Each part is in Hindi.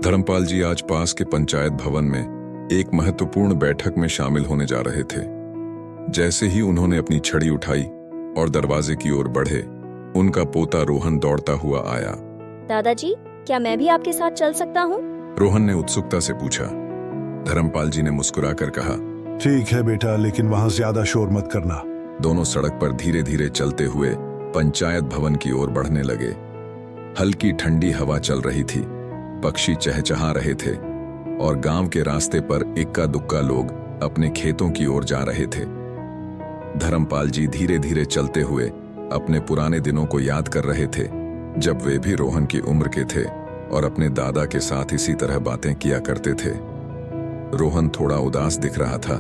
धर्मपाल जी आज पास के पंचायत भवन में एक महत्वपूर्ण बैठक में शामिल होने जा रहे थे। जैसे ही उन्होंने अपनी छड़ी उठाई और दरवाजे की ओर बढ़े, उनका पोता रोहन दौड़ता हुआ आया। दादाजी, क्या मैं भी आपके साथ चल सकता हूँ? रोहन ने उत्सुकता से पूछा। धर्मपाल जी ने मुस्कुराकर कहा, ठीक है बेटा, लेकिन वहां ज्यादा शोर मत करना। दोनों सड़क पर धीरे धीरे चलते हुए पंचायत भवन की ओर बढ़ने लगे। हल्की ठंडी हवा चल रही थी, पक्षी चहचहा रहे थे और गांव के रास्ते पर इक्का दुक्का लोग अपने खेतों की ओर जा रहे थे। धर्मपाल जी धीरे धीरे चलते हुए अपने पुराने दिनों को याद कर रहे थे, जब वे भी रोहन की उम्र के थे और अपने दादा के साथ इसी तरह बातें किया करते थे। रोहन थोड़ा उदास दिख रहा था।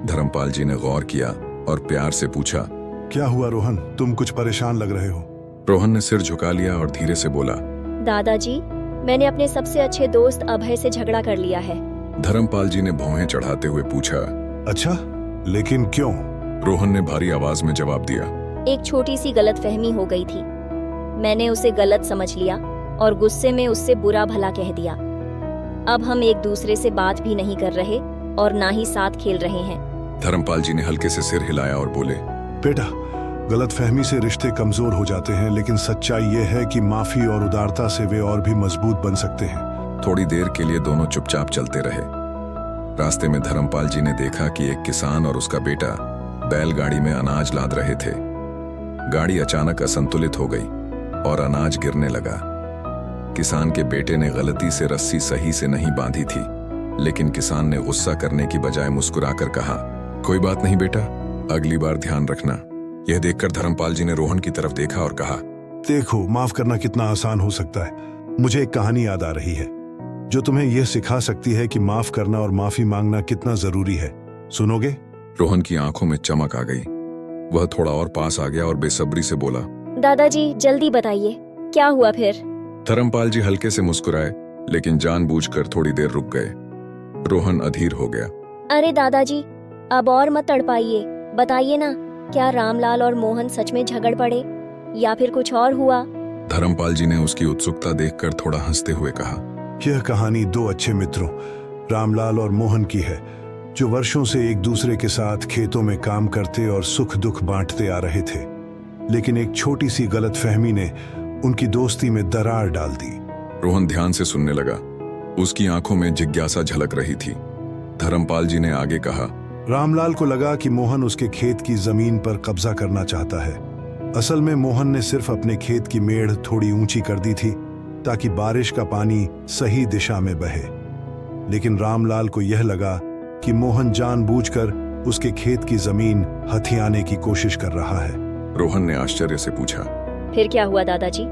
धर्मपाल जी ने गौर किया और प्यार से पूछा, क्या हुआ रोहन, तुम कुछ परेशान लग रहे हो? रोहन ने सिर झुका लिया और धीरे से बोला, दादाजी, मैंने अपने सबसे अच्छे दोस्त अभय से झगड़ा कर लिया है। धर्मपाल जी ने भौहें चढ़ाते हुए पूछा, अच्छा, लेकिन क्यों? रोहन ने भारी आवाज में जवाब दिया, एक छोटी सी गलतफहमी हो गई थी। मैंने उसे गलत समझ लिया और गुस्से में उससे बुरा भला कह दिया। अब हम एक दूसरे से बात भी नहीं कर रहे और ना ही साथ खेल रहे हैं। धर्मपाल जी ने हल्के से सिर हिलाया और बोले, बेटा, गलतफहमी से रिश्ते कमजोर हो जाते हैं, लेकिन सच्चाई ये है कि माफी और उदारता से वे और भी मजबूत बन सकते हैं। थोड़ी देर के लिए दोनों चुपचाप चलते रहे। रास्ते में धर्मपाल जी ने देखा कि एक किसान और उसका बेटा बैलगाड़ी में अनाज लाद रहे थे। गाड़ी अचानक असंतुलित हो गई और अनाज गिरने लगा। किसान के बेटे ने गलती से रस्सी सही से नहीं बांधी थी, लेकिन किसान ने गुस्सा करने की बजाय मुस्कुराकर कहा, कोई बात नहीं बेटा, अगली बार ध्यान रखना। यह देखकर धर्मपाल जी ने रोहन की तरफ देखा और कहा, देखो, माफ करना कितना आसान हो सकता है। मुझे एक कहानी याद आ रही है जो तुम्हें यह सिखा सकती है कि माफ करना और माफी मांगना कितना जरूरी है। सुनोगे? रोहन की आंखों में चमक आ गई। वह थोड़ा और पास आ गया और बेसब्री से बोला, दादाजी, जल्दी बताइए, क्या हुआ फिर? धर्मपाल जी हल्के से मुस्कुराए, लेकिन जानबूझकर थोड़ी देर रुक गए। रोहन अधीर हो गया। अरे दादाजी, अब और मत तड़पाइए, बताइए ना, क्या रामलाल और मोहन सच में झगड़ पड़े या फिर कुछ और हुआ? धर्मपाल जी ने उसकी उत्सुकता देखकर थोड़ा हंसते हुए कहा, यह कहानी दो अच्छे मित्रों रामलाल और मोहन की है, जो वर्षों से एक दूसरे के साथ खेतों में काम करते और सुख दुख बांटते आ रहे थे। लेकिन एक छोटी सी गलतफहमी ने उनकी दोस्ती में दरार डाल दी। रोहन ध्यान से सुनने लगा। उसकी आंखों में जिज्ञासा झलक रही थी। धर्मपाल जी ने आगे कहा, रामलाल को लगा कि मोहन उसके खेत की जमीन पर कब्जा करना चाहता है। असल में मोहन ने सिर्फ अपने खेत की मेड़ थोड़ी ऊंची कर दी थी ताकि बारिश का पानी सही दिशा में बहे। लेकिन रामलाल को यह लगा कि मोहन जानबूझकर उसके खेत की जमीन हथियाने की कोशिश कर रहा है। रोहन ने आश्चर्य से पूछा, फिर क्या हुआ दादाजी?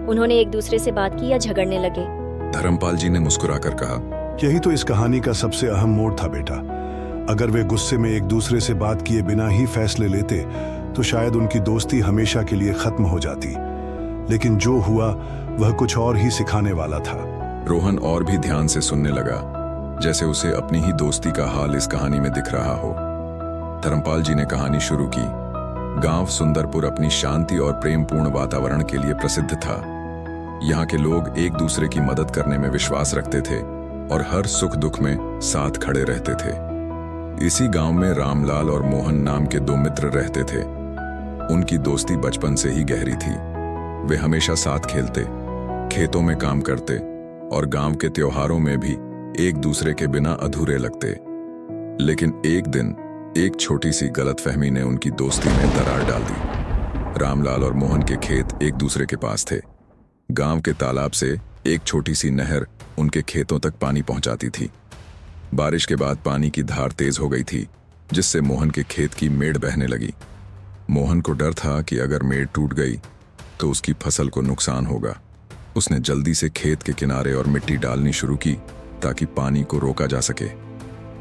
उन्होंने एक दूसरे से बात की या झगड़ने लगे? धर्मपाल जी ने मुस्कुराकर कहा, यही तो इस कहानी का सबसे अहम मोड़ था बेटा। अगर वे गुस्से में एक दूसरे से बात किए बिना ही फैसले लेते तो शायद उनकी दोस्ती हमेशा के लिए खत्म हो जाती। लेकिन जो हुआ वह कुछ और ही सिखाने वाला था। रोहन और भी ध्यान से सुनने लगा, जैसे उसे अपनी ही दोस्ती का हाल इस कहानी में दिख रहा हो। धर्मपाल जी ने कहानी शुरू की। गांव सुंदरपुर अपनी शांति और प्रेमपूर्ण वातावरण के लिए प्रसिद्ध था। यहाँ के लोग एक दूसरे की मदद करने में विश्वास रखते थे और हर सुख दुख में साथ खड़े रहते थे। इसी गांव में रामलाल और मोहन नाम के दो मित्र रहते थे। उनकी दोस्ती बचपन से ही गहरी थी। वे हमेशा साथ खेलते, खेतों में काम करते और गांव के त्योहारों में भी एक दूसरे के बिना अधूरे लगते। लेकिन एक दिन एक छोटी सी गलतफहमी ने उनकी दोस्ती में दरार डाल दी। रामलाल और मोहन के खेत एक दूसरे के पास थे। गांव के तालाब से एक छोटी सी नहर उनके खेतों तक पानी पहुंचाती थी। बारिश के बाद पानी की धार तेज हो गई थी, जिससे मोहन के खेत की मेड़ बहने लगी। मोहन को डर था कि अगर मेड़ टूट गई तो उसकी फसल को नुकसान होगा। उसने जल्दी से खेत के किनारे और मिट्टी डालनी शुरू की ताकि पानी को रोका जा सके।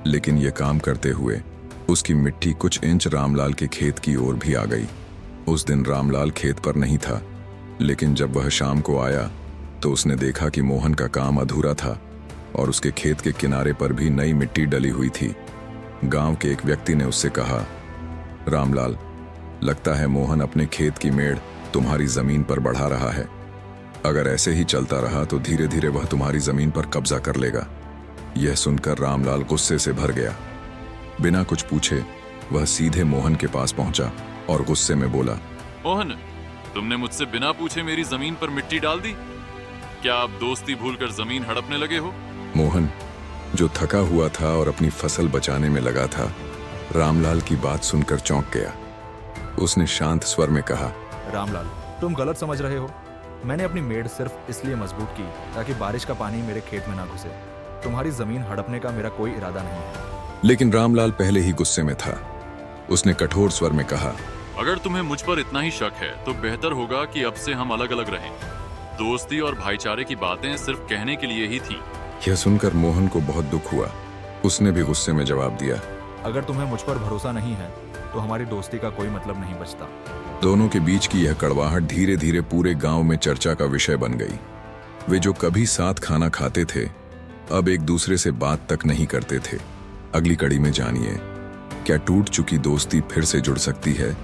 लेकिन यह काम करते हुए उसकी मिट्टी कुछ इंच रामलाल के खेत की ओर भी आ गई। उस दिन रामलाल खेत पर नहीं था, लेकिन जब वह शाम को आया तो उसने देखा कि मोहन का काम अधूरा था और उसके खेत के किनारे पर भी नई मिट्टी डली हुई थी। गांव के एक व्यक्ति ने उससे कहा, रामलाल, लगता है मोहन अपने खेत की मेड़ तुम्हारी जमीन पर बढ़ा रहा है। अगर ऐसे ही चलता रहा तो धीरे धीरे वह तुम्हारी जमीन पर कब्जा कर लेगा। यह सुनकर रामलाल गुस्से से भर गया। बिना कुछ पूछे वह सीधे मोहन के पास पहुंचा और गुस्से में बोला, मोहन, तुमने मुझसे बिना पूछे मेरी जमीन पर मिट्टी डाल दी। क्या आप दोस्ती भूलकर जमीन हड़पने लगे हो? मोहन, जो थका हुआ था और अपनी फसल बचाने में लगा था, रामलाल की बात सुनकर चौंक गया। उसने शांत स्वर में कहा, रामलाल, तुम गलत समझ रहे हो। मैंने अपनी मेड़ सिर्फ इसलिए मजबूत की ताकि बारिश का पानी मेरे खेत में ना घुसे। तुम्हारी जमीन हड़पने का मेरा कोई इरादा नहीं है। लेकिन रामलाल पहले ही गुस्से में था। उसने कठोर स्वर में कहा, अगर तुम्हें मुझ पर इतना ही शक है तो बेहतर होगा कि अब से हम अलग अलग रहें। दोस्ती और भाईचारे की बातें सिर्फ कहने के लिए ही थी। यह सुनकर मोहन को बहुत दुख हुआ। उसने भी गुस्से में जवाब दिया, अगर तुम्हें मुझ पर भरोसा नहीं है तो हमारी दोस्ती का कोई मतलब नहीं बचता। दोनों के बीच की यह कड़वाहट धीरे धीरे पूरे गांव में चर्चा का विषय बन गई। वे जो कभी साथ खाना खाते थे, अब एक दूसरे से बात तक नहीं करते थे। अगली कड़ी में जानिए, क्या टूट चुकी दोस्ती फिर से जुड़ सकती है?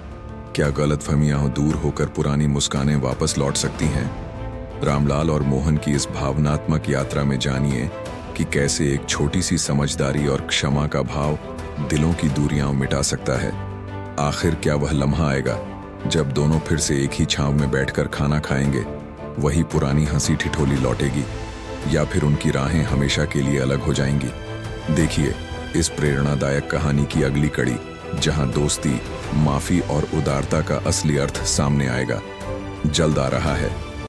क्या गलतफहमियां दूर होकर पुरानी मुस्कानें वापस लौट सकती हैं? रामलाल और मोहन की इस भावनात्मक यात्रा में जानिए कि कैसे एक छोटी सी समझदारी और क्षमा का भाव दिलों की दूरियां मिटा सकता है। आखिर क्या वह लम्हा आएगा जब दोनों फिर से एक ही छांव में बैठकर खाना खाएंगे? वही पुरानी हंसी ठिठोली लौटेगी या फिर उनकी राहें हमेशा के लिए अलग हो जाएंगी? देखिए इस प्रेरणादायक कहानी की अगली कड़ी, जहां दोस्ती, माफी और उदारता का असली अर्थ सामने आएगा। जल्द आ रहा है।